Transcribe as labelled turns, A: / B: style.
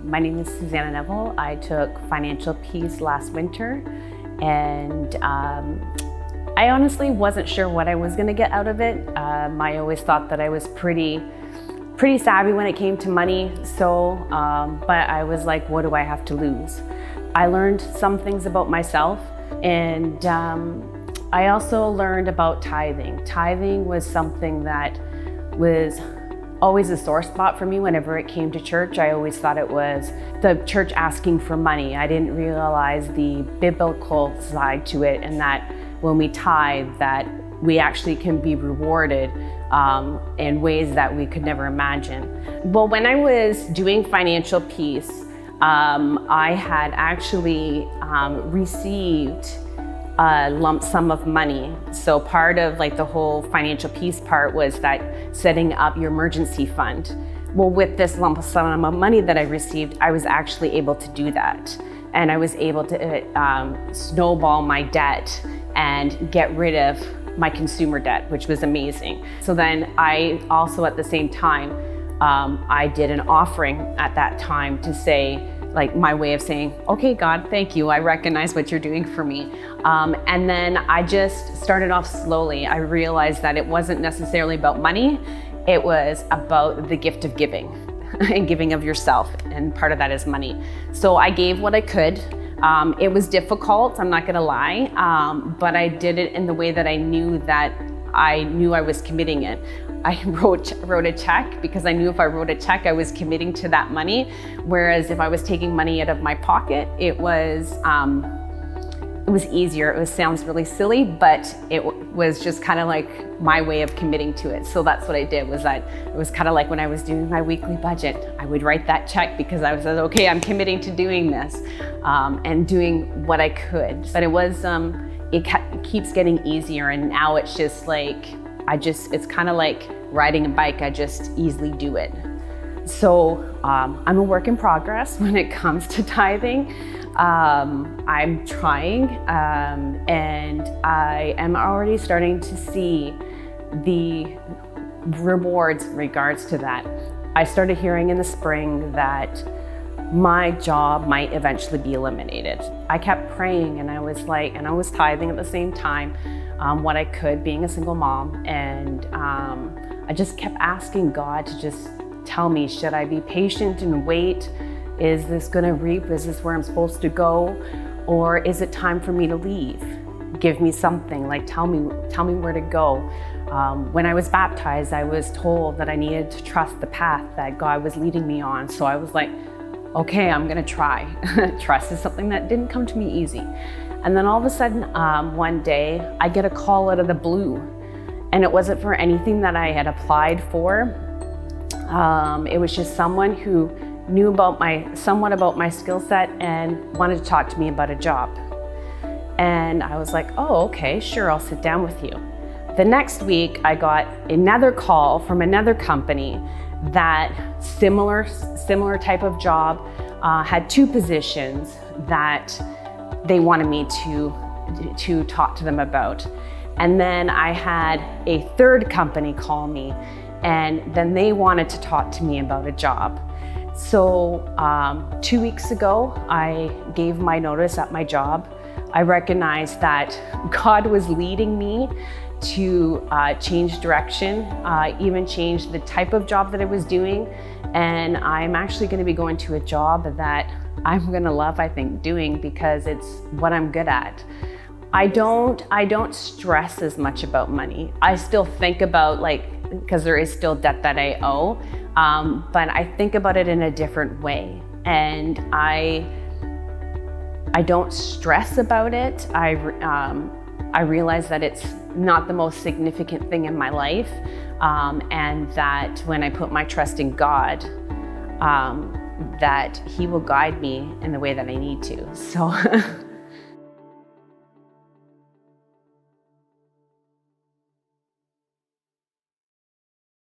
A: My name is Suzanna Neville. I took Financial Peace last winter, and I honestly wasn't sure what I was going to get out of it. I always thought that I was pretty savvy when it came to money, but I was like, what do I have to lose? I learned some things about myself, and I also learned about tithing. Tithing was something that was always a sore spot for me whenever it came to church. I always thought it was the church asking for money. I didn't realize the biblical side to it, and that when we tithe, that we actually can be rewarded in ways that we could never imagine. Well, when I was doing Financial Peace, I had actually received a lump sum of money. So part of the whole Financial Peace part was that setting up your emergency fund. Well, with this lump sum of money that I received, I was actually able to do that. And I was able to snowball my debt and get rid of my consumer debt, which was amazing. So then I also, at the same time, I did an offering at that time to say, my way of saying, okay, God, thank you. I recognize what you're doing for me. And then I just started off slowly. I realized that it wasn't necessarily about money. It was about the gift of giving and giving of yourself. And part of that is money. So I gave what I could. It was difficult, I'm not gonna lie, but I did it in the way that I knew I was committing it. I wrote a check because I knew if I wrote a check, I was committing to that money. Whereas if I was taking money out of my pocket, it was easier. It sounds really silly, but it was just kind of like my way of committing to it. So that's what I did. It was kind of like when I was doing my weekly budget, I would write that check because I was like, okay, I'm committing to doing this and doing what I could. But it keeps getting easier, and now it's just it's kind of like riding a bike. I just easily do it. So I'm a work in progress when it comes to tithing. I'm trying, and I am already starting to see the rewards in regards to that. I started hearing in the spring that my job might eventually be eliminated. I kept praying, and I was tithing at the same time, what I could, being a single mom, and I just kept asking God to just tell me, should I be patient and wait? Is this gonna reap? Is this where I'm supposed to go? Or is it time for me to leave? Give me something, tell me where to go. When I was baptized, I was told that I needed to trust the path that God was leading me on. So I was like, okay, I'm gonna try. Trust is something that didn't come to me easy. And then all of a sudden, one day, I get a call out of the blue. And it wasn't for anything that I had applied for. It was just someone who knew somewhat about my skill set and wanted to talk to me about a job. And I was like, oh, okay, sure, I'll sit down with you. The next week, I got another call from another company that similar type of job, had two positions that they wanted me to talk to them about. And then I had a third company call me, and then they wanted to talk to me about a job. So 2 weeks ago, I gave my notice at my job. I recognized that God was leading me to change direction, even change the type of job that I was doing. And I'm actually gonna be going to a job that I'm gonna love, I think, doing, because it's what I'm good at. I don't stress as much about money. I still think about because there is still debt that I owe, but I think about it in a different way. And I don't stress about it. I realize that it's not the most significant thing in my life, and that when I put my trust in God, that He will guide me in the way that I need to. So